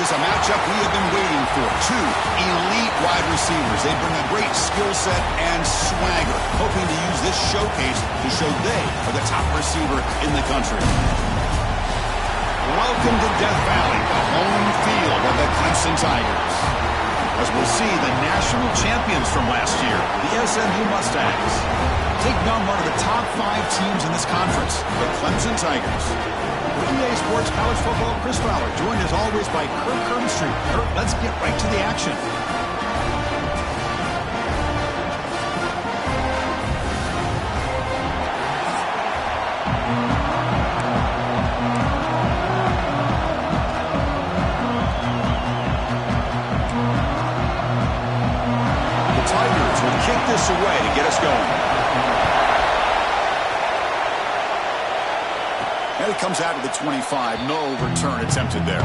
is a matchup we have been waiting for. Two elite wide receivers. They bring a great skill set and swagger, hoping to use this showcase to show they are the top receiver in the country. Welcome to Death Valley, the home field of the Clemson Tigers. As we'll see, the national champions from last year, the SMU Mustangs, taking on one of the top 5 teams in this conference, the Clemson Tigers. With EA Sports College Football, Chris Fowler, joined as always by Kirk Kermstreet. Kirk, let's get right to the action. The Tigers will kick this away to get us going. And it comes out to the 25. No return attempted there.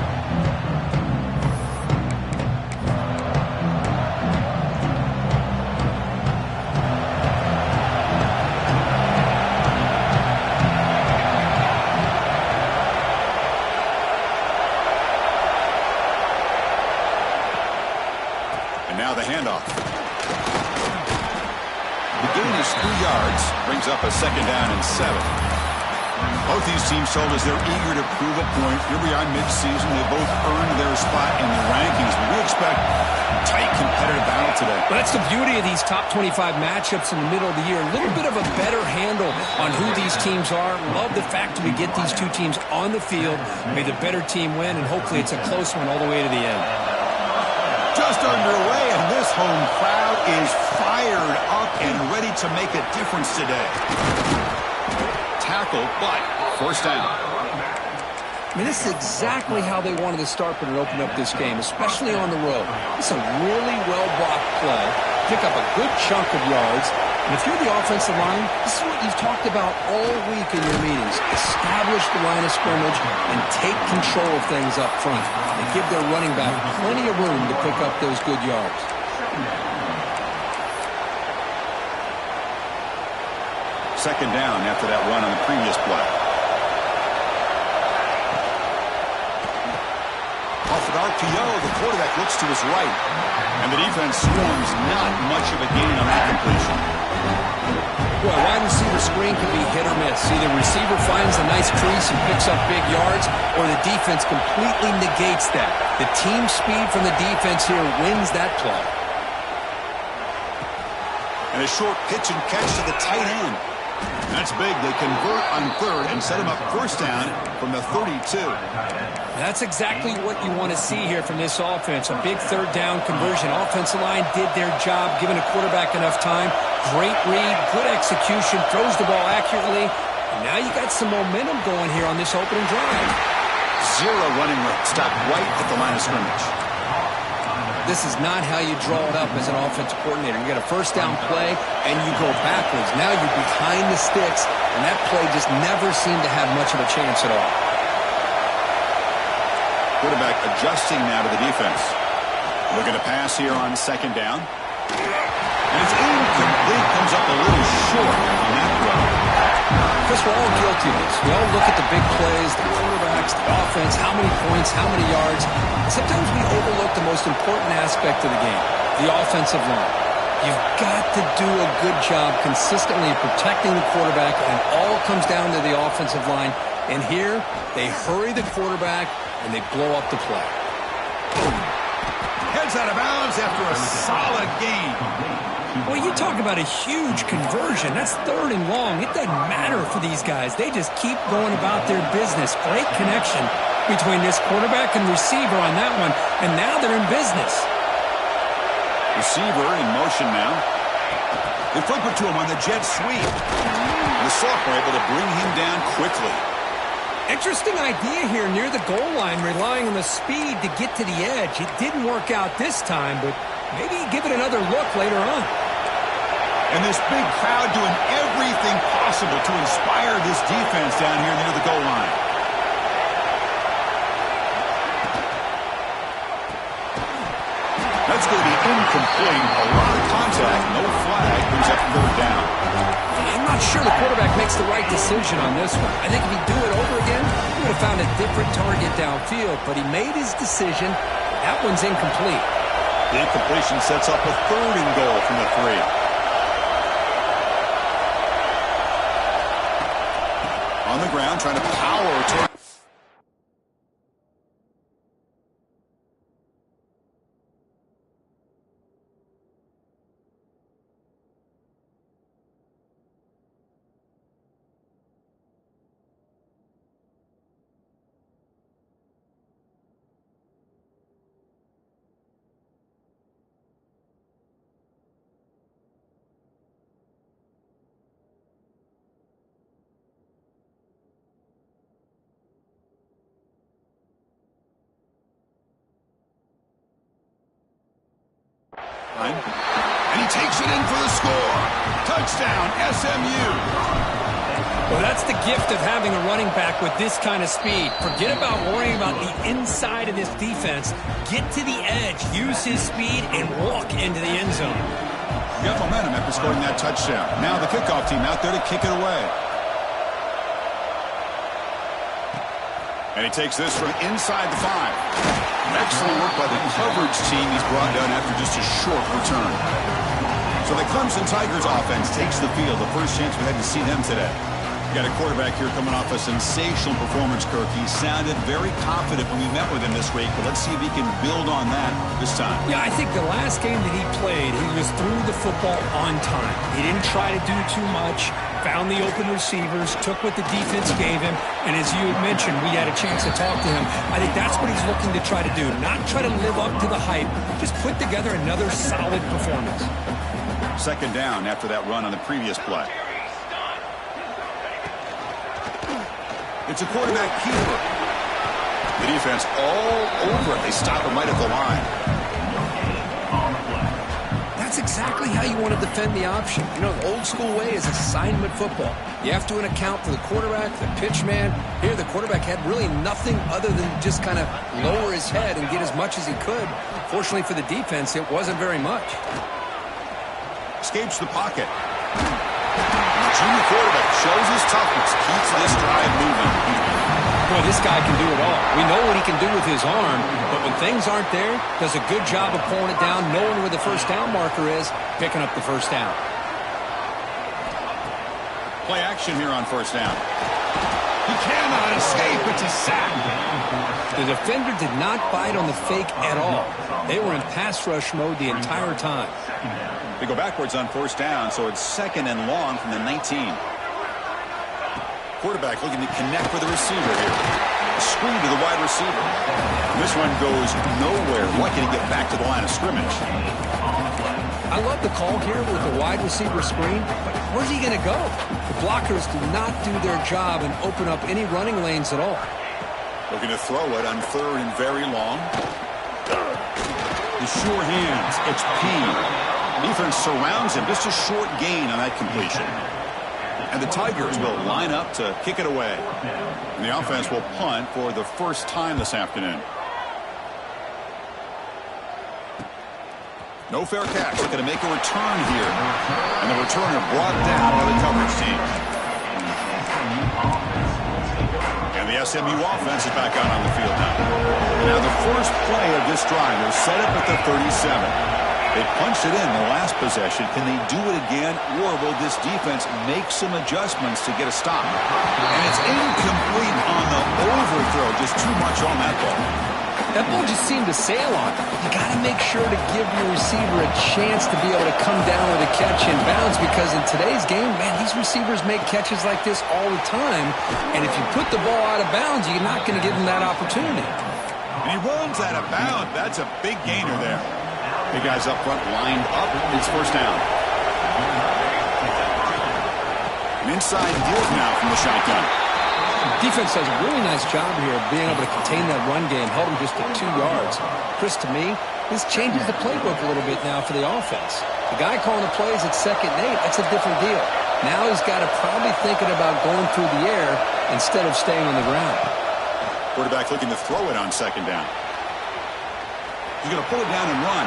And now the handoff. The gain is 3 yards. Brings up a 2nd down and 7. Both these teams told us they're eager to prove a point. Here we are mid-season. They both earned their spot in the rankings. But we expect a tight, competitive battle today. Well, that's the beauty of these top 25 matchups in the middle of the year. A little bit of a better handle on who these teams are. Love the fact that we get these two teams on the field. May the better team win, and hopefully it's a close one all the way to the end. Just underway, and this home crowd is fired up and ready to make a difference today. Tackle, but first down. I mean, this is exactly how they wanted to start when it opened up this game, especially on the road. It's a really well-blocked play. Pick up a good chunk of yards. And if you're the offensive line, this is what you've talked about all week in your meetings. Establish the line of scrimmage and take control of things up front. And give their running back plenty of room to pick up those good yards. Second down after that run on the previous play. Off an RPO, the quarterback looks to his right. And the defense swarms, not much of a gain on that completion. Well, wide receiver screen can be hit or miss. Either receiver finds a nice crease and picks up big yards, or the defense completely negates that. The team speed from the defense here wins that play. And a short pitch and catch to the tight end. That's big. They convert on third and set him up first down from the 32. That's exactly what you want to see here from this offense. A big third down conversion. Offensive line did their job, giving a quarterback enough time. Great read, good execution, throws the ball accurately. And now you got some momentum going here on this opening drive. Zero running room. Stop right at the line of scrimmage. This is not how you draw it up as an offensive coordinator. You get a first down play, and you go backwards. Now you're behind the sticks, and that play just never seemed to have much of a chance at all. Quarterback adjusting now to the defense. Looking to pass here on second down. And it's incomplete. Comes up a little short on that throw. Because we're all guilty of this. We all look at the big plays, the quarterbacks, the offense, how many points, how many yards. And sometimes we overlook the most important aspect of the game, the offensive line. You've got to do a good job consistently protecting the quarterback, and it all comes down to the offensive line. And here, they hurry the quarterback, and they blow up the play. Heads out of bounds after a solid gain. Well, you talk about a huge conversion. That's third and long. It doesn't matter for these guys. They just keep going about their business. Great connection between this quarterback and receiver on that one, and now they're in business. Receiver in motion now. They flip it to him on the jet sweep. The Sophomore able to bring him down quickly. Interesting idea here near the goal line, relying on the speed to get to the edge. It didn't work out this time, but maybe give it another look later on. And this big crowd doing everything possible to inspire this defense down here near the goal line. That's going to be incomplete. A lot of contact, no flag, brings up third down. I'm not sure the quarterback makes the right decision on this one. I think if he'd do it over again, would have found a different target downfield, but he made his decision. That one's incomplete. The incompletion sets up a 3rd and goal from the 3. On the ground, trying to power toward. And he takes it in for the score. Touchdown, SMU. Well, that's the gift of having a running back with this kind of speed. Forget about worrying about the inside of this defense. Get to the edge, use his speed, and walk into the end zone. Got momentum after scoring that touchdown. Now the kickoff team out there to kick it away. And he takes this from inside the 5. Excellent work by the coverage team he's brought down after just a short return. So the Clemson Tigers offense takes the field. The first chance we had to see them today. Got a quarterback here coming off a sensational performance, Kirk. He sounded very confident when we met with him this week, but let's see if he can build on that this time. Yeah, I think the last game that he played, he was through the football on time. He didn't try to do too much, found the open receivers, took what the defense gave him, and as you had mentioned, we had a chance to talk to him. I think that's what he's looking to try to do, not try to live up to the hype, just put together another solid performance. 2nd down after that run on the previous play. It's a quarterback keeper. The defense all over it. They stop him right at the line. That's exactly how you want to defend the option. You know, the old school way is assignment football. You have to account for the quarterback, the pitch man. Here, the quarterback had really nothing other than just kind of lower his head and get as much as he could. Fortunately for the defense, it wasn't very much. Escapes the pocket. Junior quarterback shows his toughness, keeps this drive moving. Boy, this guy can do it all. We know what he can do with his arm, but when things aren't there, does a good job of pulling it down, knowing where the first down marker is, picking up the first down. Play action here on 1st down. He cannot escape. It's a sack. The defender did not bite on the fake at all. They were in pass rush mode the entire time. They go backwards on 1st down, so it's 2nd and long from the 19. Quarterback looking to connect with the receiver here. A screen to the wide receiver. And this one goes nowhere. Lucky to get back to the line of scrimmage. I love the call here with the wide receiver screen, but where's he going to go? The blockers do not do their job and open up any running lanes at all. Looking to throw it on 3rd and very long. The sure hands. It's P. Defense surrounds him. Just a short gain on that completion. And the Tigers will line up to kick it away. And the offense will punt for the first time this afternoon. No fair catch. Looking to make a return here. And the returner brought down by the coverage team. And the SMU offense is back out on the field now. Now the first play of this drive is set up at the 37. They punched it in the last possession. Can they do it again, or will this defense make some adjustments to get a stop? And it's incomplete on the overthrow. Just too much on that ball. That ball just seemed to sail on. You got to make sure to give your receiver a chance to be able to come down with a catch in bounds, because in today's game, man, these receivers make catches like this all the time. And if you put the ball out of bounds, you're not going to give them that opportunity. And he runs out of bounds. That's a big gainer there. The guys up front lined up. It's 1st down. An inside deal now from the shotgun. Defense does a really nice job here of being able to contain that run game, held him just at 2 yards. Chris, to me, this changes the playbook a little bit now for the offense. The guy calling the plays at 2nd and 8, that's a different deal. Now he's got to probably thinking about going through the air instead of staying on the ground. Quarterback looking to throw it on 2nd down. He's going to pull it down and run.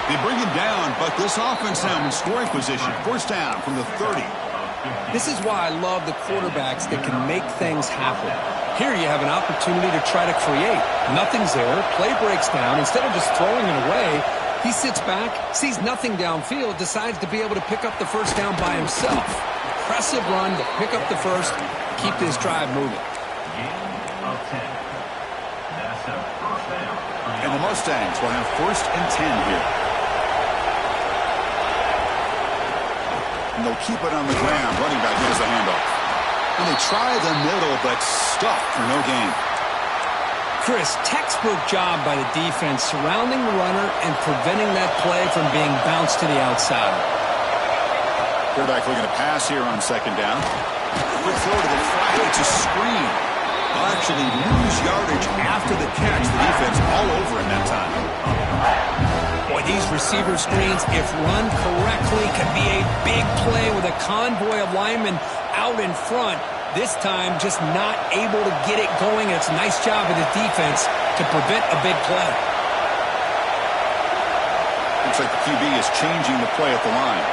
They bring him down, but this offense now in scoring position. 1st down from the 30. This is why I love the quarterbacks that can make things happen. Here you have an opportunity to try to create. Nothing's there. Play breaks down. Instead of just throwing it away, he sits back, sees nothing downfield, decides to be able to pick up the first down by himself. Impressive run to pick up the first, keep this drive moving. And the Mustangs will have 1st and 10 here. And they'll keep it on the ground. Running back has the handoff. And they try the middle, but stuffed for no gain. Chris, textbook job by the defense surrounding the runner and preventing that play from being bounced to the outside. Quarterback looking to pass here on 2nd down. Quick throw to the flat. It's a screen. They'll actually lose yardage after the catch. The defense all over in that time. Boy, these receiver screens, if run correctly, can be a big play with a convoy of linemen out in front. This time, just not able to get it going. It's a nice job of the defense to prevent a big play. Looks like the QB is changing the play at the line.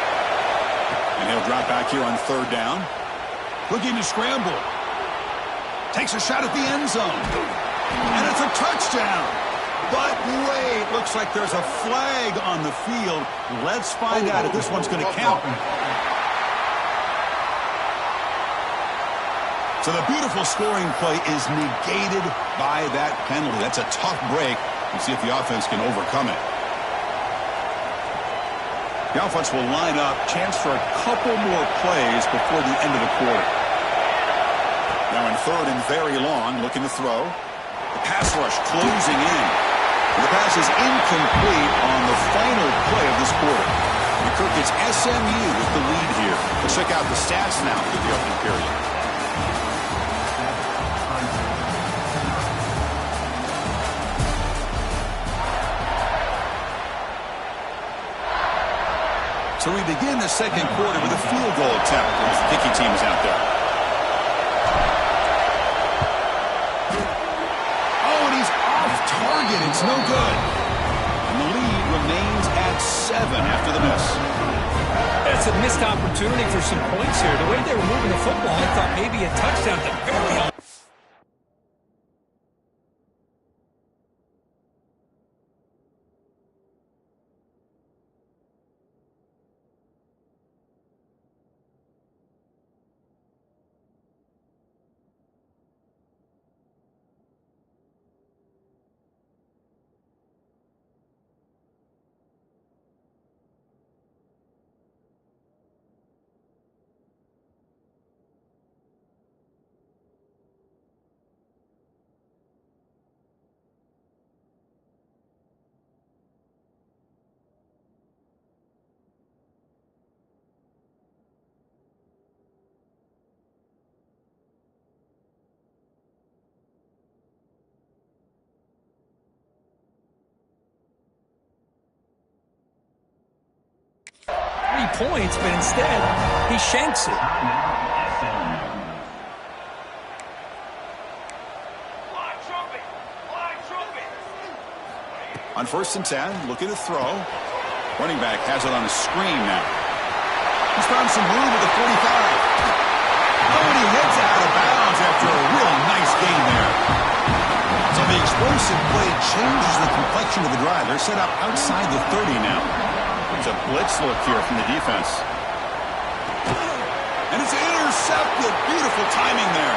And he'll drop back here on 3rd down. Looking to scramble. Takes a shot at the end zone. And it's a touchdown. But wait, looks like there's a flag on the field. Let's find out if this one's going to count. So the beautiful scoring play is negated by that penalty. That's a tough break. Let's see if the offense can overcome it. The offense will line up. Chance for a couple more plays before the end of the quarter. Now in 3rd and very long, looking to throw. The pass rush closing in. The pass is incomplete on the final play of this quarter. And Kirk gets SMU with the lead here. Let's check out the stats now for the opening period. So we begin the 2nd quarter with a field goal attempt as the kicking team is out there. Oh, and he's off target. It's no good. And the lead remains at 7 after the miss. That's a missed opportunity for some points here. The way they were moving the football, I thought maybe a touchdown at the very end. 3 points, but instead, he shanks it. On 1st and 10, looking to throw. Running back has it on a screen now. He's found some room at the 45. Oh, and he heads out of bounds after a real nice gain there. So the explosive play changes the complexion of the drive. They're set up outside the 30 now. There's a blitz look here from the defense. And it's intercepted. Beautiful timing there.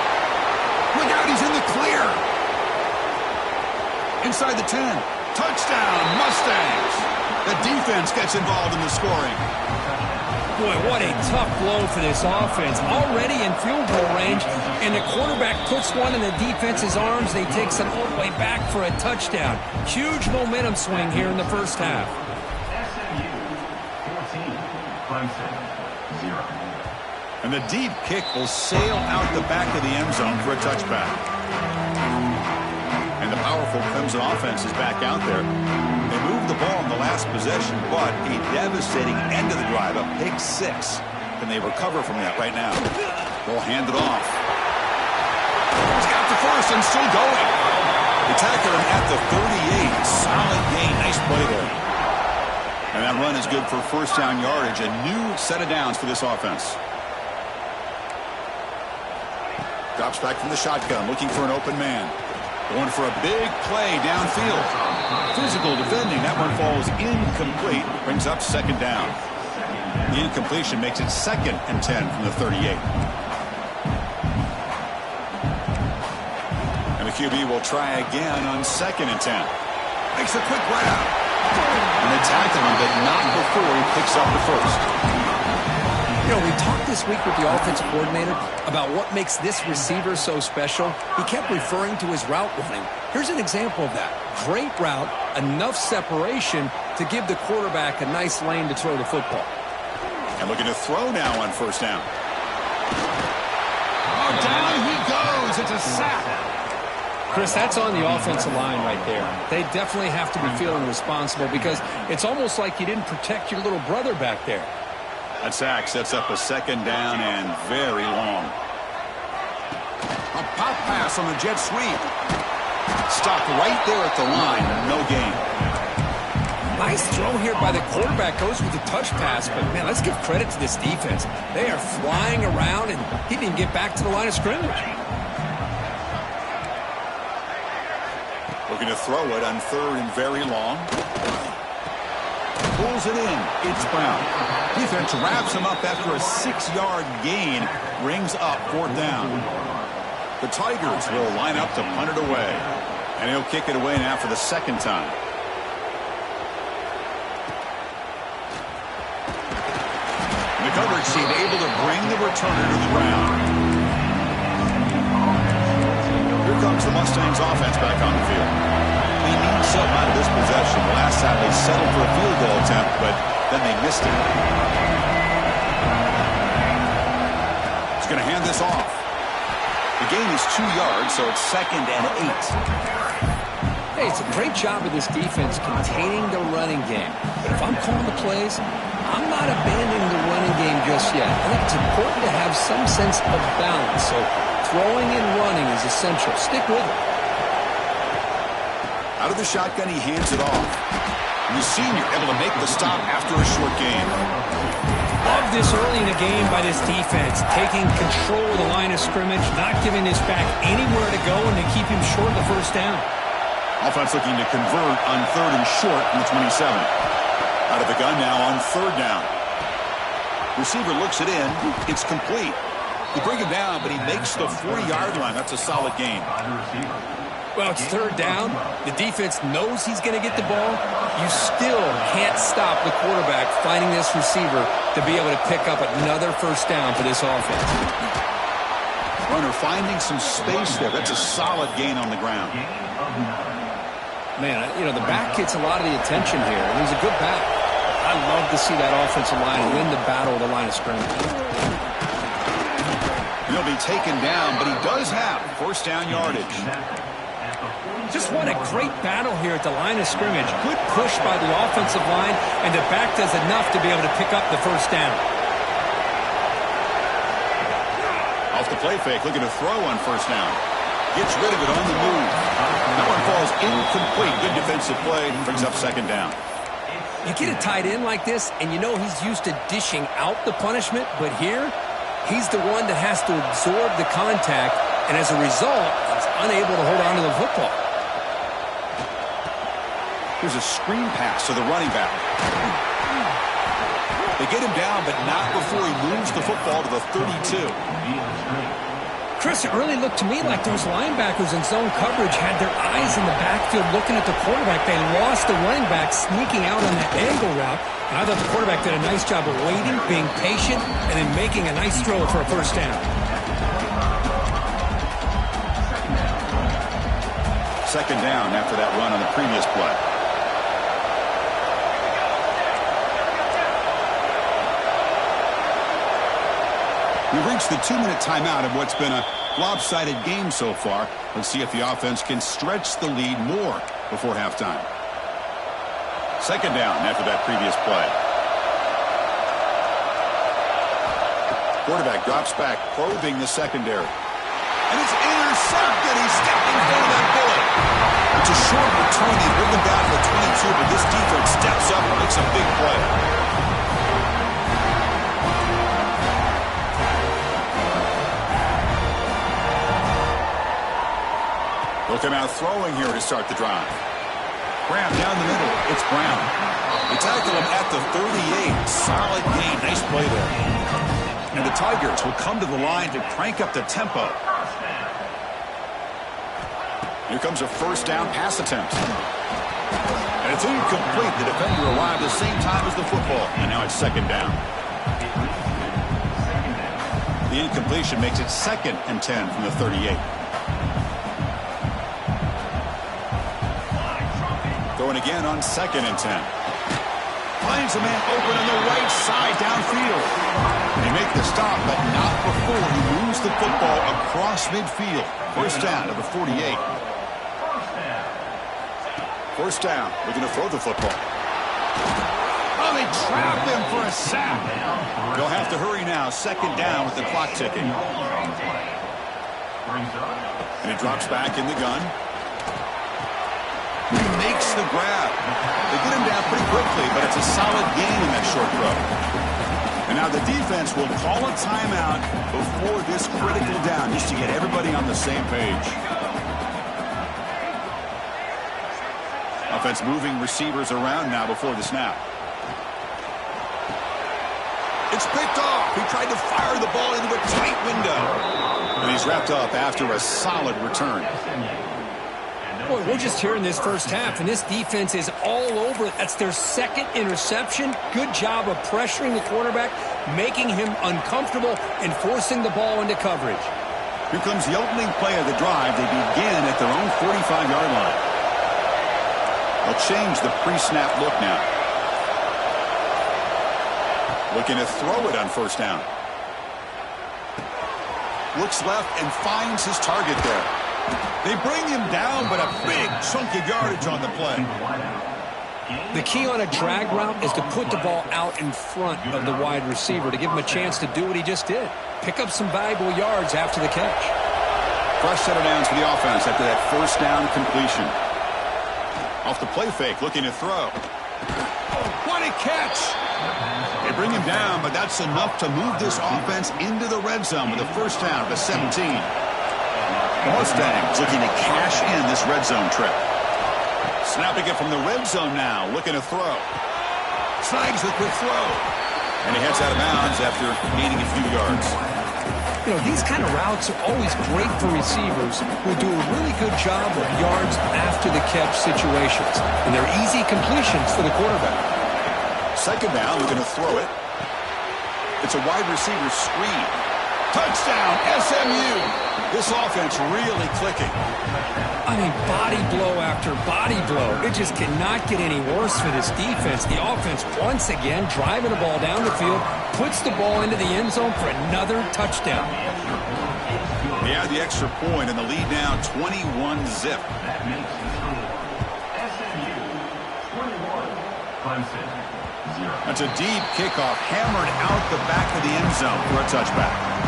Look out, he's in the clear. Inside the 10. Touchdown, Mustangs. The defense gets involved in the scoring. Boy, what a tough blow for this offense. Already in field goal range, and the quarterback puts one in the defense's arms. They take it all the way back for a touchdown. Huge momentum swing here in the first half. And the deep kick will sail out the back of the end zone for a touchback. And the powerful Clemson offense is back out there. They moved the ball in the last possession, but a devastating end of the drive, a pick 6. Can they recover from that right now? They'll hand it off. He's got the first and still going. They tackle him at the 38. Solid gain. Nice play there. And that run is good for first down yardage. A new set of downs for this offense. Drops back from the shotgun, looking for an open man. Going for a big play downfield. Physical defending. That one falls incomplete. Brings up second down. The incompletion makes it 2nd and 10 from the 38. And the QB will try again on 2nd and 10. Makes a quick grab. And they tackle him, but not before he picks up the first. You know, we talked this week with the offensive coordinator about what makes this receiver so special. He kept referring to his route running. Here's an example of that. Great route, enough separation to give the quarterback a nice lane to throw the football. And looking to throw now on first down. Oh, down he goes. It's a sack. Chris, that's on the offensive line right there. They definitely have to be feeling responsible because it's almost like you didn't protect your little brother back there. That sack sets up a second down and very long. A pop pass on the jet sweep. Stopped right there at the line. No gain. Nice throw here by the quarterback. Goes with the touch pass. But, man, let's give credit to this defense. They are flying around, and he didn't get back to the line of scrimmage. Looking to throw it on 3rd and very long. Pulls it in. It's Brown. Defense wraps him up after a 6-yard gain. Brings up 4th down. The Tigers will line up to punt it away. And he'll kick it away now for the 2nd time. The coverage team able to bring the returner to the ground. Here comes the Mustangs offense back on the field. They need something out of this possession. The last time they settled for a field goal attempt, but then they missed it. He's going to hand this off. The gain is 2 yards, so it's 2nd and 8. Hey, it's a great job of this defense containing the running game. But if I'm calling the plays, I'm not abandoning the running game just yet. I think it's important to have some sense of balance. So throwing and running is essential. Stick with it. Out of the shotgun, he hands it off. And the senior able to make the stop after a short gain. Love this early in the game by this defense. Taking control of the line of scrimmage, not giving this back anywhere to go, and to keep him short of the first down. Offense looking to convert on 3rd and short from the 27. Out of the gun now on 3rd down. Receiver looks it in. It's complete. You bring him down, but he makes the 40-yard line. That's a solid gain. Well, it's 3rd down. The defense knows he's going to get the ball. You still can't stop the quarterback finding this receiver to be able to pick up another first down for this offense. Runner finding some space there. That's a solid gain on the ground. Man, you know, the back gets a lot of the attention here, and he's a good back. I love to see that offensive line win the battle of the line of scrimmage. He'll be taken down, but he does have first down yardage. Just what a great battle here at the line of scrimmage. Good push by the offensive line, and the back does enough to be able to pick up the first down. Off the play fake, looking to throw on first down. Gets rid of it on the move. That one falls incomplete. Good defensive play. Brings up 2nd down. You get a tight end like this, and you know he's used to dishing out the punishment, but here, he's the one that has to absorb the contact, and as a result, he's unable to hold on to the football. Here's a screen pass to the running back. They get him down, but not before he moves the football to the 32. Chris, it really looked to me like those linebackers in zone coverage had their eyes in the backfield looking at the quarterback. They lost the running back sneaking out on that angle route. And I thought the quarterback did a nice job of waiting, being patient, and then making a nice throw for a first down. 2nd down after that run on the previous play. We've reached the 2-minute timeout of what's been a lopsided game so far. Let's see if the offense can stretch the lead more before halftime. 2nd down after that previous play. Quarterback drops back, probing the secondary. And it's intercepted. He's stepped in front of that bullet. It's a short return. They bring him down to the 22, but this defense steps up and makes a big play. Now throwing here to start the drive. Graham down the middle. It's Brown. They tackle him at the 38. Solid gain. Nice play there. And the Tigers will come to the line to crank up the tempo. Here comes a first down pass attempt. And it's incomplete. The defender arrived the same time as the football. And now it's second down. The incompletion makes it 2nd and 10 from the 38. Going again on 2nd and 10. Finds a man open on the right side downfield. They make the stop, but not before he moves the football across midfield. First down to the 48. First down. We're going to throw the football. Oh, they trap him for a sack. They'll have to hurry now. Second down with the clock ticking. And he drops back in the gun. He makes the grab. They get him down pretty quickly, but it's a solid gain in that short throw. And now the defense will call a timeout before this critical down, just to get everybody on the same page. Offense moving receivers around now before the snap. It's picked off. He tried to fire the ball into a tight window. And he's wrapped up after a solid return. Boy, we're just here in this first half, and this defense is all over it. That's their 2nd interception. Good job of pressuring the quarterback, making him uncomfortable, and forcing the ball into coverage. Here comes the opening play of the drive. They begin at their own 45-yard line. They'll change the pre-snap look now. Looking to throw it on first down. Looks left and finds his target there. They bring him down, but a big chunk of yardage on the play. The key on a drag route is to put the ball out in front of the wide receiver to give him a chance to do what he just did. Pick up some valuable yards after the catch. Fresh set of downs for the offense after that first down completion. Off the play fake, looking to throw. What a catch! They bring him down, but that's enough to move this offense into the red zone with a first down to 17. The Mustangs looking to cash in this red zone trip. Snapping it from the red zone now, looking to throw. Snags the quick throw. And he heads out of bounds after gaining a few yards. You know, these kind of routes are always great for receivers who do a really good job of yards after the catch situations. And they're easy completions for the quarterback. Second down, we're going to throw it. It's a wide receiver screen. Touchdown, SMU. This offense really clicking. I mean, body blow after body blow. It just cannot get any worse for this defense. The offense, once again, driving the ball down the field, puts the ball into the end zone for another touchdown. They add the extra point, and the lead now 21-zip. That's a deep kickoff, hammered out the back of the end zone for a touchback.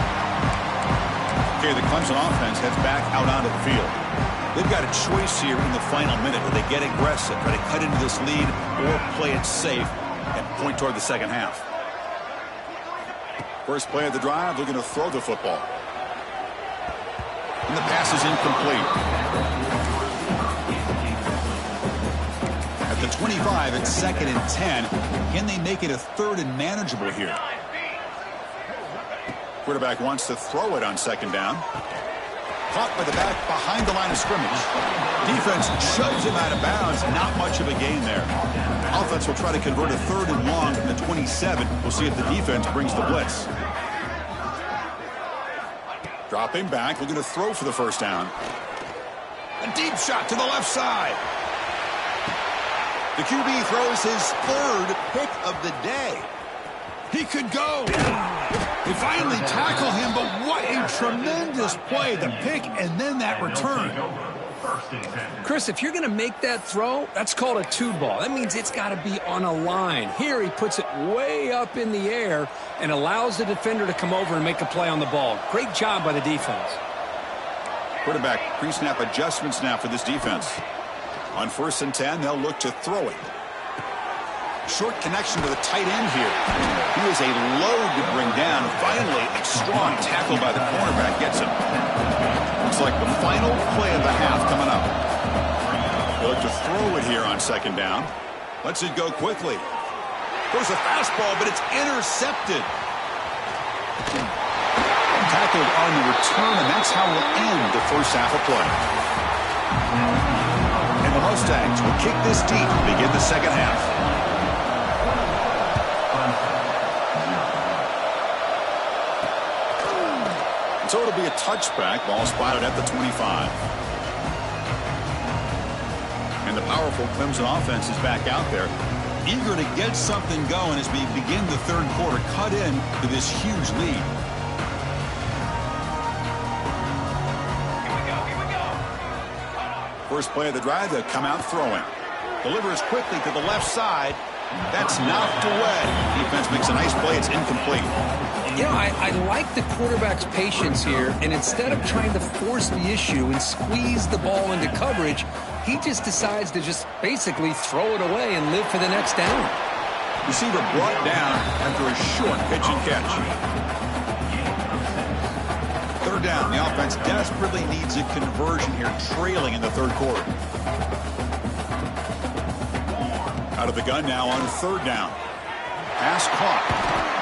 Okay, the Clemson offense heads back out onto the field. They've got a choice here in the final minute. Will they get aggressive, try to cut into this lead, or play it safe and point toward the second half? First play of the drive, they're going to throw the football. And the pass is incomplete. At the 25, it's 2nd and 10. Can they make it a 3rd and manageable here? Quarterback wants to throw it on second down. Caught by the back behind the line of scrimmage. Defense shoves him out of bounds. Not much of a gain there. Offense will try to convert a 3rd and long from the 27. We'll see if the defense brings the blitz. Dropping back, looking to throw for the first down. A deep shot to the left side. The QB throws his 3rd pick of the day. He could go. They finally tackle him, but what a tremendous play. The pick and then that return. Chris, if you're going to make that throw, that's called a 2-ball. That means it's got to be on a line. Here he puts it way up in the air and allows the defender to come over and make a play on the ball. Great job by the defense. Quarterback pre-snap adjustments now for this defense. On 1st and 10, they'll look to throw it. Short connection to the tight end here. He is a load to bring down. Finally, a strong tackle by the cornerback gets him. Looks like the final play of the half coming up. Look to throw it here on second down. Lets it go quickly. Goes a fastball, but it's intercepted. Tackled on the return, and that's how we'll end the first half of play. And the Mustangs will kick this deep to begin the second half. So it'll be a touchback. Ball spotted at the 25. And the powerful Clemson offense is back out there, eager to get something going as we begin the third quarter, cut in to this huge lead. First play of the drive, they'll come out throwing. Delivers quickly to the left side. That's knocked away. Defense makes a nice play. It's incomplete. You know, I like the quarterback's patience here, and instead of trying to force the issue and squeeze the ball into coverage, he just decides to just basically throw it away and live for the next down. Receiver brought down after a short pitch and catch. Third down. The offense desperately needs a conversion here, trailing in the third quarter. Out of the gun now on third down. Pass caught.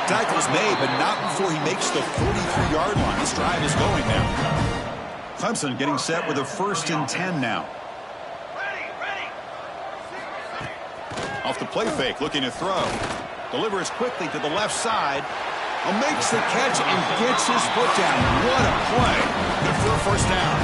Tackle's made, but not before he makes the 43-yard line. This drive is going now. Clemson getting set with a 1st and 10 now. Off the play fake, looking to throw. Delivers quickly to the left side. Makes the catch and gets his foot down. What a play. Good for a first down.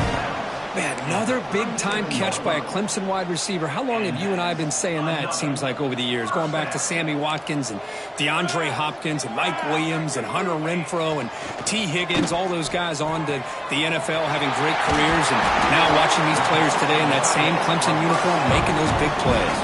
Man, another big-time catch by a Clemson wide receiver. How long have you and I been saying that, it seems like, over the years? Going back to Sammy Watkins and DeAndre Hopkins and Mike Williams and Hunter Renfrow and T. Higgins, all those guys on to the NFL having great careers, and now watching these players today in that same Clemson uniform making those big plays.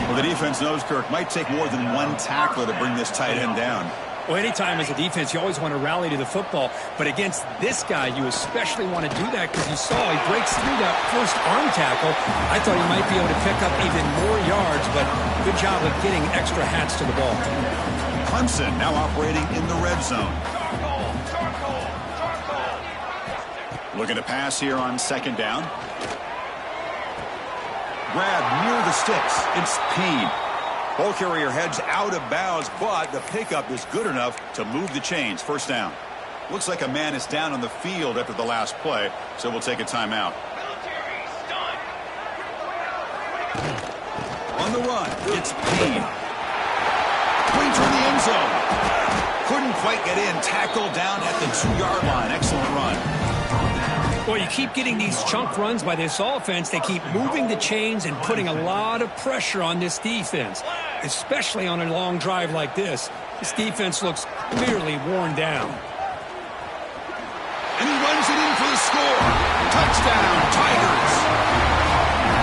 Well, the defense knows, Kirk, might take more than one tackler to bring this tight end down. Well, anytime as a defense, you always want to rally to the football. But against this guy, you especially want to do that because you saw he breaks through that first arm tackle. I thought he might be able to pick up even more yards, but good job of getting extra hats to the ball. Clemson now operating in the red zone. Looking to pass here on second down. Grab near the sticks. It's Payne. Ball carrier heads out of bounds, but the pickup is good enough to move the chains. First down. Looks like a man is down on the field after the last play, so we'll take a timeout. On the run, it's Payne. Wing toward the end zone. Couldn't quite get in. Tackled down at the 2-yard line. Excellent run. Well, you keep getting these chunk runs by this offense. They keep moving the chains and putting a lot of pressure on this defense, especially on a long drive like this. This defense looks clearly worn down. And he runs it in for the score. Touchdown, Tigers.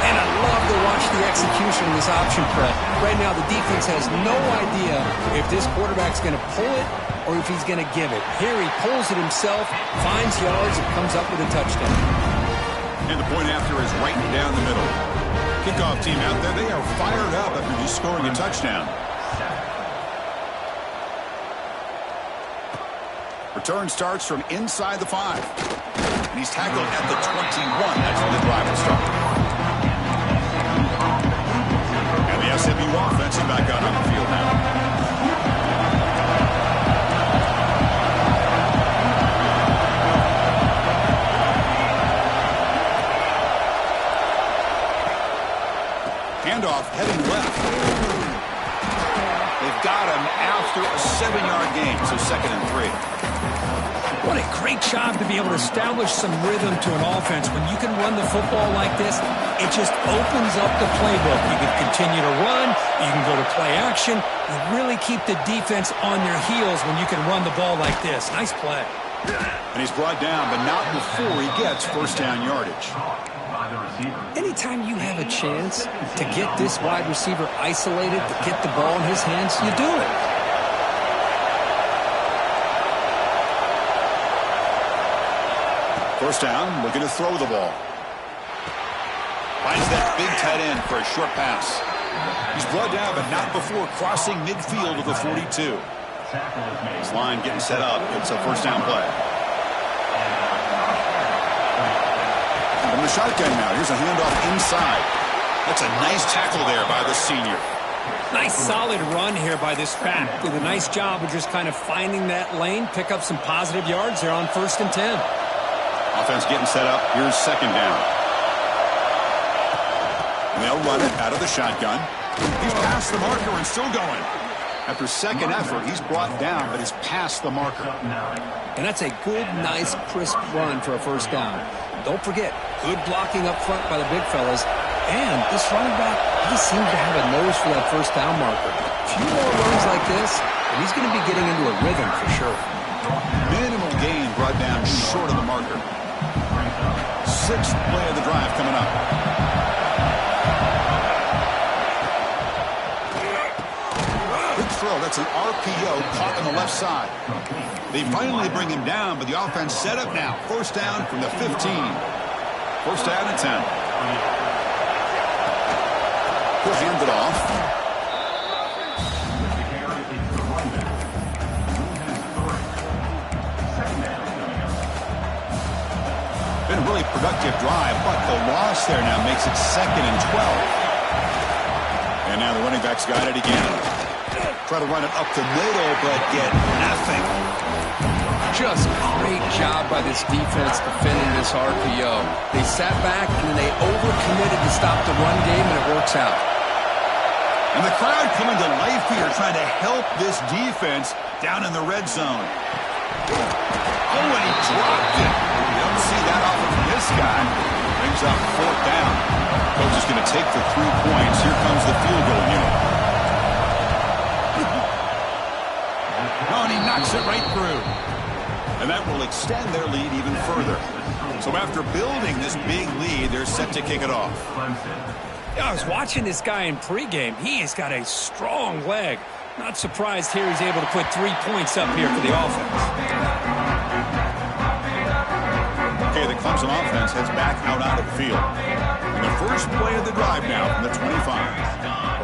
And I love to watch the execution of this option play. Right now, the defense has no idea if this quarterback's going to pull it or if he's going to give it. Here he pulls it himself, finds yards, and comes up with a touchdown. And the point after is right down the middle. Kickoff team out there, they are fired up after just scoring a touchdown. Return starts from inside the 5. And he's tackled at the 21. That's where the drive will start. And the SMU offense is back out on the field now. Handoff heading left. They've got him after a 7-yard gain, so 2nd and 3. What a great job to be able to establish some rhythm to an offense. When you can run the football like this, it just opens up the playbook. You can continue to run. You can go to play action. You really keep the defense on their heels when you can run the ball like this. Nice play. And he's brought down, but not before he gets first down yardage. Anytime you have a chance to get this wide receiver isolated, to get the ball in his hands, you do it. First down, looking to throw the ball. Finds that big tight end for a short pass. He's brought down, but not before crossing midfield of the 42. His line getting set up. It's a first down play. The From the shotgun now, here's a handoff inside. That's a nice tackle there by the senior. Nice solid run here by this back. Did a nice job of just kind of finding that lane, pick up some positive yards there on 1st and 10. Offense getting set up. Here's 2nd down. And they'll run it out of the shotgun. He's past the marker and still going. After 2nd effort, he's brought down, but he's past the marker. And that's a good, nice, crisp run for a 1st down. Don't forget, good blocking up front by the big fellas. And this running back, he seems to have a nose for that 1st down marker. A few more runs like this, and he's going to be getting into a rhythm for sure. Minimal gain brought down short of the marker. 6th play of the drive coming up. Throw. That's an RPO caught on the left side. They finally bring him down, but the offense set up now. 1st down from the 15. 1st down and 10. He'll hand it off. Been a really productive drive, but the loss there now makes it 2nd and 12. And now the running back's got it again. Try to run it up the middle, but get nothing. Just great job by this defense defending this RPO. They sat back, and then they overcommitted to stop the run game, and it works out. And the crowd coming to life here, trying to help this defense down in the red zone. Oh, and he dropped it. You don't see that often from this guy. Brings up 4th down. Coach is going to take the 3 points. Here comes the field goal unit. Oh, and he knocks it right through. And that will extend their lead even further. So after building this big lead, they're set to kick it off. Yeah, I was watching this guy in pregame. He has got a strong leg. Not surprised here he's able to put 3 points up here for the offense. Okay, the Clemson offense heads back out onto the field. And the first play of the drive now from the 25.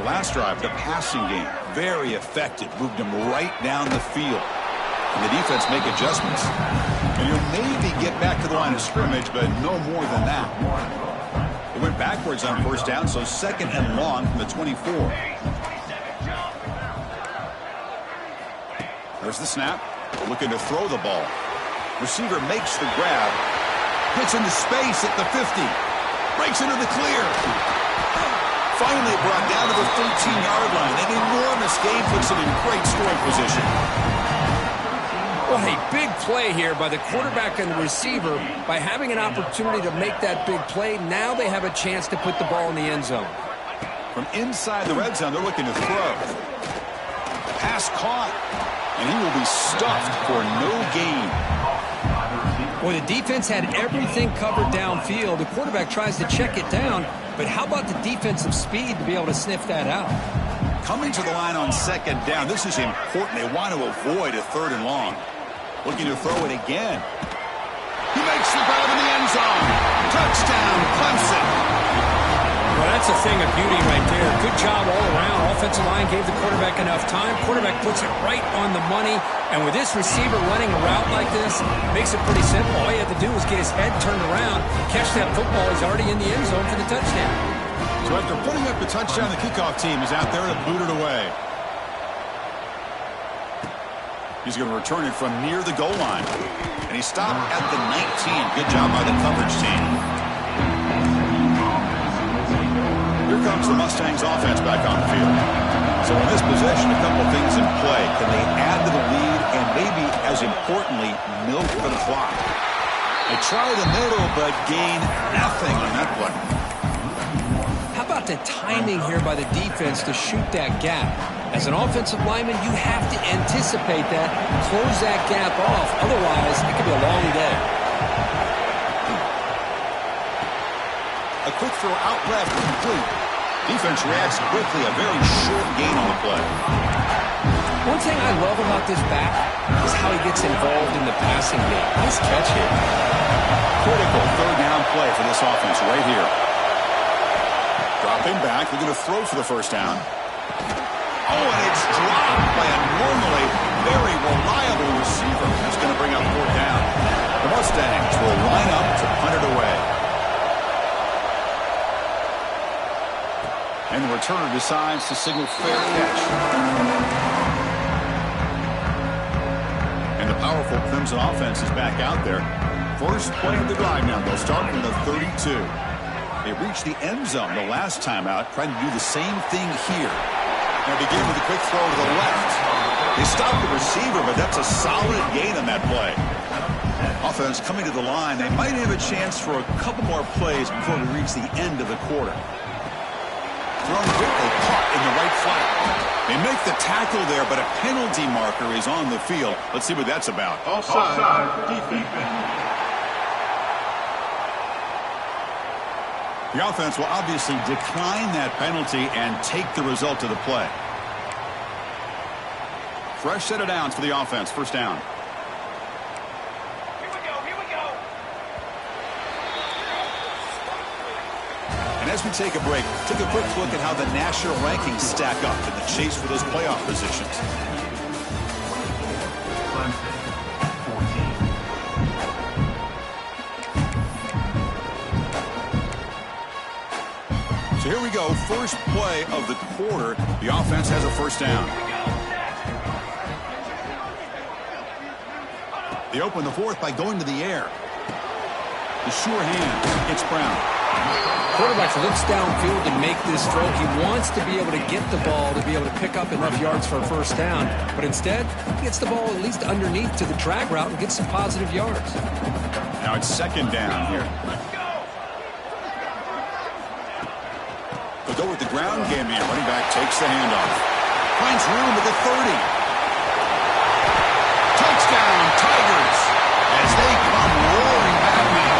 The last drive, the passing game, very effective. Moved them right down the field. And the defense make adjustments. And you'll maybe get back to the line of scrimmage, but no more than that. They went backwards on 1st down, so 2nd and long from the 24. There's the snap. Looking to throw the ball. Receiver makes the grab. Hits into space at the 50. Breaks into the clear. Finally brought down to the 13-yard line. An enormous gain puts him in great scoring position. Well, a big play here by the quarterback and the receiver. By having an opportunity to make that big play, now they have a chance to put the ball in the end zone. From inside the red zone, they're looking to throw. Pass caught. And he will be stuffed for no gain. Well, the defense had everything covered downfield. The quarterback tries to check it down, but how about the defensive speed to be able to sniff that out? Coming to the line on 2nd down, this is important. They want to avoid a 3rd and long. Looking to throw it again. He makes the grab in the end zone. Touchdown, Clemson. Well, that's a thing of beauty right there. Good job all around. Offensive line gave the quarterback enough time. Quarterback puts it right on the money. And with this receiver running a route like this, makes it pretty simple. All you have to do is get his head turned around, catch that football. He's already in the end zone for the touchdown. So after putting up the touchdown, the kickoff team is out there to boot it away. He's going to return it from near the goal line. And he stopped at the 19. Good job by the coverage team. Here comes the Mustangs offense back on the field. So in this possession, a couple things in play. Can they add to the lead and maybe, as importantly, milk the clock? They try the middle, but gain nothing on that play. How about the timing here by the defense to shoot that gap? As an offensive lineman, you have to anticipate that, close that gap off. Otherwise, it could be a long day. A quick throw out left, complete. Defense reacts quickly, a very short gain on the play. One thing I love about this back is how he gets involved in the passing game. Nice catch here. Critical 3rd down play for this offense right here. Dropping back, they're going to throw for the 1st down. Oh, and it's dropped by a normally very reliable receiver. That's going to bring up 4th down. The Mustangs will line up to punt it away. And the returner decides to signal fair catch. And the powerful Crimson offense is back out there. First play of the drive now. They'll start from the 32. They reached the end zone the last time out, trying to do the same thing here. And begin with a quick throw to the left. They stopped the receiver, but that's a solid gain on that play. Offense coming to the line. They might have a chance for a couple more plays before we reach the end of the quarter. Thrown quickly, caught in the right flat. They make the tackle there, but a penalty marker is on the field. Let's see what that's about. Offside, defense. The offense will obviously decline that penalty and take the result of the play. Fresh set of downs for the offense. First down. And as we take a break, take a quick look at how the national rankings stack up in the chase for those playoff positions. So here we go. First play of the quarter. The offense has a first down. They open the fourth by going to the air. The sure hand. It's Brown. Quarterback looks downfield to make this throw. He wants to be able to get the ball to be able to pick up enough yards for a first down. But instead, he gets the ball at least underneath to the drag route and gets some positive yards. Now it's second down here. They'll go with the ground game here. Running back takes the handoff. Finds room at the 30. Touchdown, Tigers, as they come roaring back now.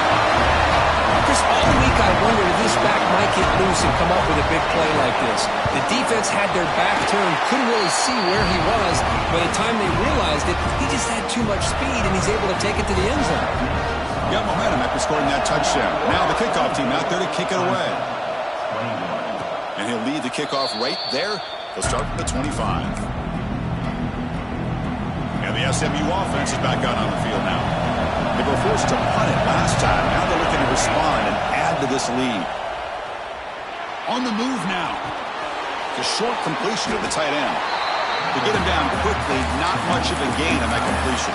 All week I wondered if this back might get loose and come up with a big play like this. The defense had their back turned, couldn't really see where he was. By the time they realized it, he just had too much speed, and he's able to take it to the end zone. Got momentum after scoring that touchdown. Now the kickoff team out there to kick it away. And he'll lead the kickoff right there. They'll start from the 25. And the SMU offense is back out on the field now. They were forced to punt it last time. Now they're looking to respond and add to this lead. On the move now. The short completion of the tight end. To get him down quickly, not much of a gain on that completion.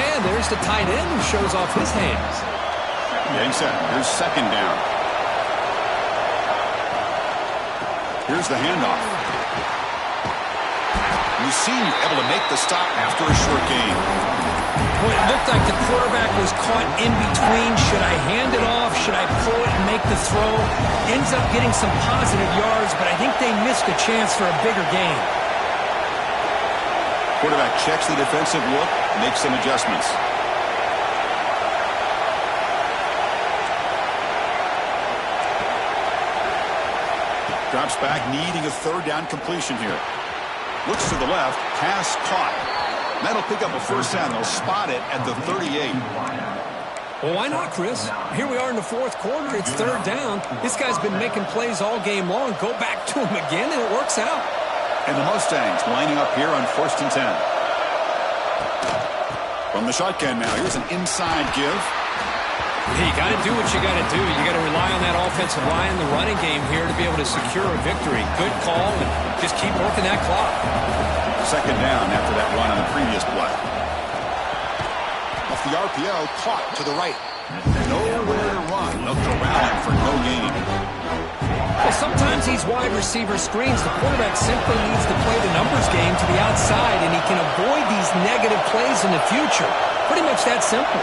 And there's the tight end who shows off his hands. Yeah, he said, here's second down. Here's the handoff. Senior able to make the stop after a short gain. Well, it looked like the quarterback was caught in between. Should I hand it off? Should I pull it and make the throw? Ends up getting some positive yards, but I think they missed a chance for a bigger gain. Quarterback checks the defensive look, makes some adjustments. Drops back, needing a third down completion here. Looks to the left, pass caught. That'll pick up a first down. They'll spot it at the 38. Well, why not, Chris? Here we are in the fourth quarter. It's third down. This guy's been making plays all game long. Go back to him again, and it works out. And the Mustangs lining up here on 1st and 10. From the shotgun now, here's an inside give. Hey, you got to do what you got to do. You got to rely on that offensive line, the running game here to be able to secure a victory. Good call, and just keep working that clock. Second down after that run on the previous play. Off the RPO, caught to the right. Nowhere to run. Looked around him for no gain. Well, sometimes these wide receiver screens, the quarterback simply needs to play the numbers game to the outside, and he can avoid these negative plays in the future. Pretty much that simple.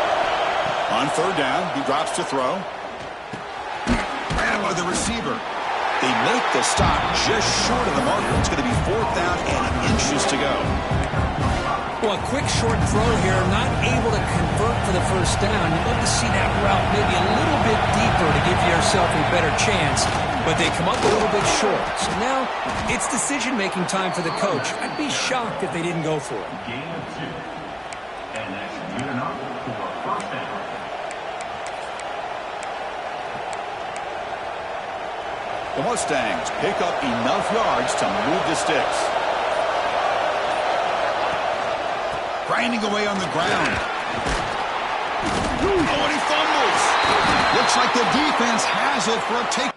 On third down, he drops to throw. Ran by the receiver. They make the stop just short of the marker. It's going to be fourth down and inches to go. Well, a quick short throw here, not able to convert for the first down. You'd love to see that route maybe a little bit deeper to give yourself a better chance, but they come up a little bit short. So now it's decision-making time for the coach. I'd be shocked if they didn't go for it. Gain of 2. And that's good enough for a first down. The Mustangs pick up enough yards to move the sticks. Grinding away on the ground. Oh, and he fumbles. Looks like the defense has it for a take.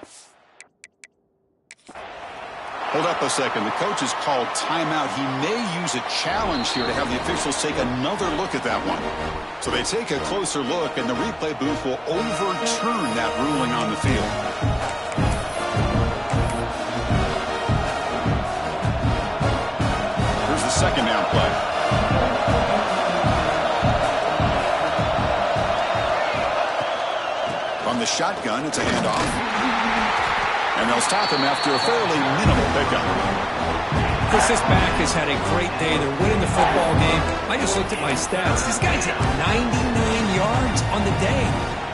Hold up a second. The coach has called timeout. He may use a challenge here to have the officials take another look at that one. So they take a closer look, and the replay booth will overturn that ruling on the field. Here's the second down play. From the shotgun, it's a handoff. And they'll stop him after a fairly minimal pickup. Chris, this back has had a great day. They're winning the football game. I just looked at my stats. This guy's at 99 yards on the day.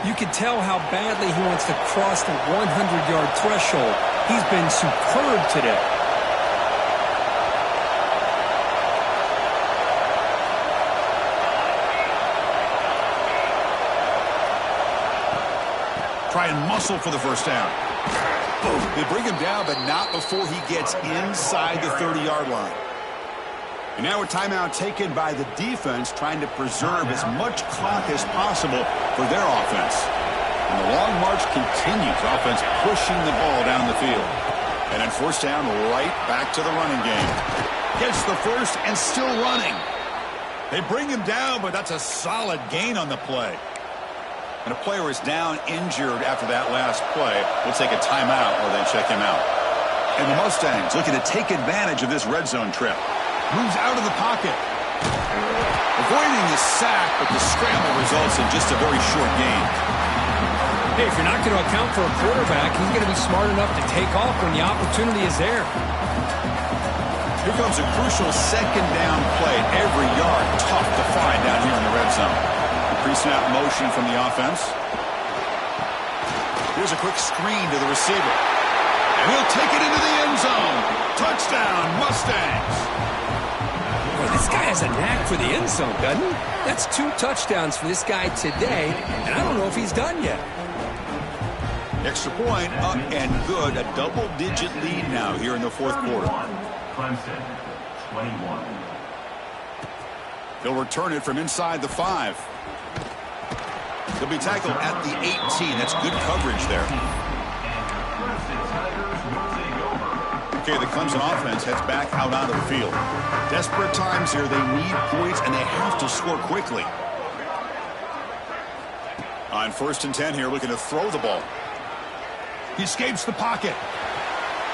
You can tell how badly he wants to cross the 100-yard threshold. He's been superb today. Try and muscle for the first down. They bring him down, but not before he gets inside the 30-yard line. And now a timeout taken by the defense, trying to preserve as much clock as possible for their offense. And the long march continues. Offense pushing the ball down the field. And then first down, right back to the running game. Gets the first and still running. They bring him down, but that's a solid gain on the play. And a player is down injured after that last play. We'll take a timeout or then check him out. And the Mustangs looking to take advantage of this red zone trip. Moves out of the pocket. Avoiding the sack, but the scramble results in just a very short gain. Hey, if you're not going to account for a quarterback, he's going to be smart enough to take off when the opportunity is there. Here comes a crucial second down play. Every yard tough to find down here in the red zone. Pre-snap motion from the offense. Here's a quick screen to the receiver. And he'll take it into the end zone. Touchdown, Mustangs. Boy, this guy has a knack for the end zone, doesn't he? That's 2 touchdowns for this guy today, and I don't know if he's done yet. Extra point up and good. A double-digit lead now here in the fourth quarter. Clemson, 21. He'll return it from inside the 5. He'll be tackled at the 18. That's good coverage there. Okay, the Clemson offense heads back out onto the field. Desperate times here. They need points, and they have to score quickly. On 1st and 10 here, looking to throw the ball. He escapes the pocket.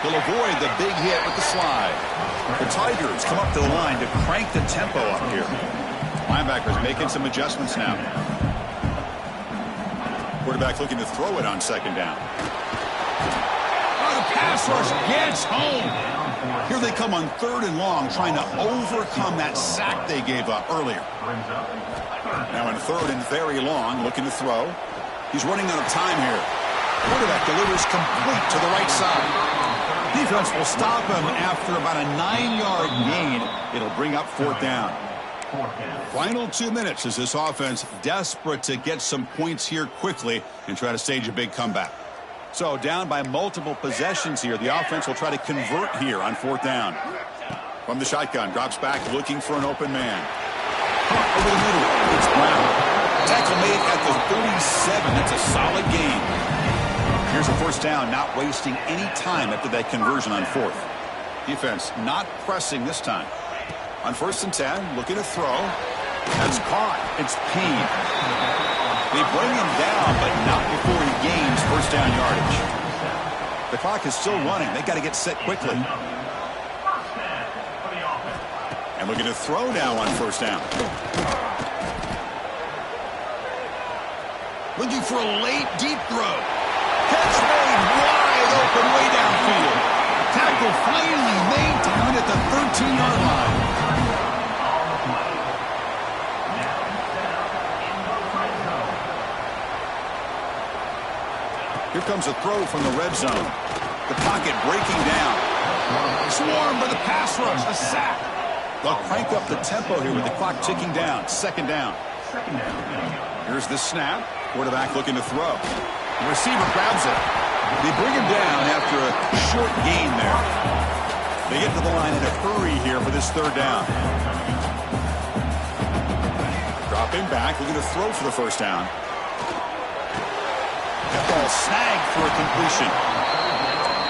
He'll avoid the big hit with the slide. The Tigers come up to the line to crank the tempo up here. Linebackers making some adjustments now. Quarterback looking to throw it on second down. Oh, the pass rush gets home. Here they come on 3rd and long, trying to overcome that sack they gave up earlier. Now in 3rd and very long, looking to throw. He's running out of time here. Quarterback delivers complete to the right side. Defense will stop him after about a 9-yard gain. It'll bring up 4th down. Final 2 minutes as this offense desperate to get some points here quickly and try to stage a big comeback. So down by multiple possessions here. The offense will try to convert here on 4th down. From the shotgun, drops back looking for an open man. Over the middle, it's Brown. Tackle made at the 37. That's a solid gain. Here's a first down, not wasting any time after that conversion on 4th. Defense not pressing this time. On 1st and 10, looking to throw. That's caught. It's Payne. They bring him down, but not before he gains first down yardage. The clock is still running. They got to get set quickly. And looking to throw now on 1st down. Looking for a late, deep throw. Catch made wide open way downfield. Tackle finally made down at the 13-yard line. Here comes a throw from the red zone. The pocket breaking down. Swarmed by the pass rush. A sack. They'll crank up the tempo here with the clock ticking down. 2nd down. Here's the snap. Quarterback looking to throw. The receiver grabs it. They bring him down after a short gain there. They get to the line in a hurry here for this 3rd down. Dropping back, looking to throw for the first down. That ball snagged for a completion.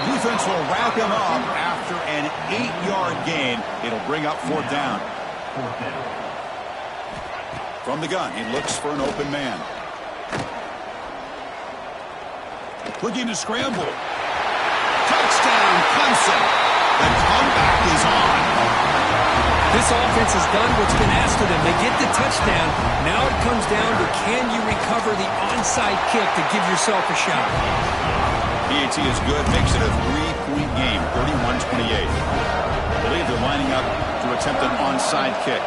Defense will wrap him up after an 8-yard gain. It'll bring up 4th down. From the gun, he looks for an open man. Looking to scramble. Touchdown, Clemson. The comeback is on. This offense has done what's been asked of them. They get the touchdown. Now it comes down to, can you recover the onside kick to give yourself a shot? PAT is good, makes it a 3-point game, 31-28. I believe they're lining up to attempt an onside kick.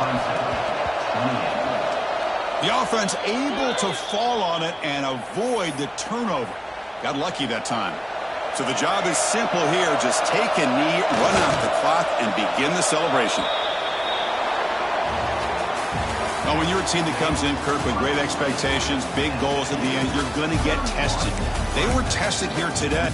The offense able to fall on it and avoid the turnover. Got lucky that time. So the job is simple here. Just take a knee, run out the clock, and begin the celebration. Now, when you're a team that comes in, Kirk, with great expectations, big goals at the end, you're going to get tested. They were tested here today.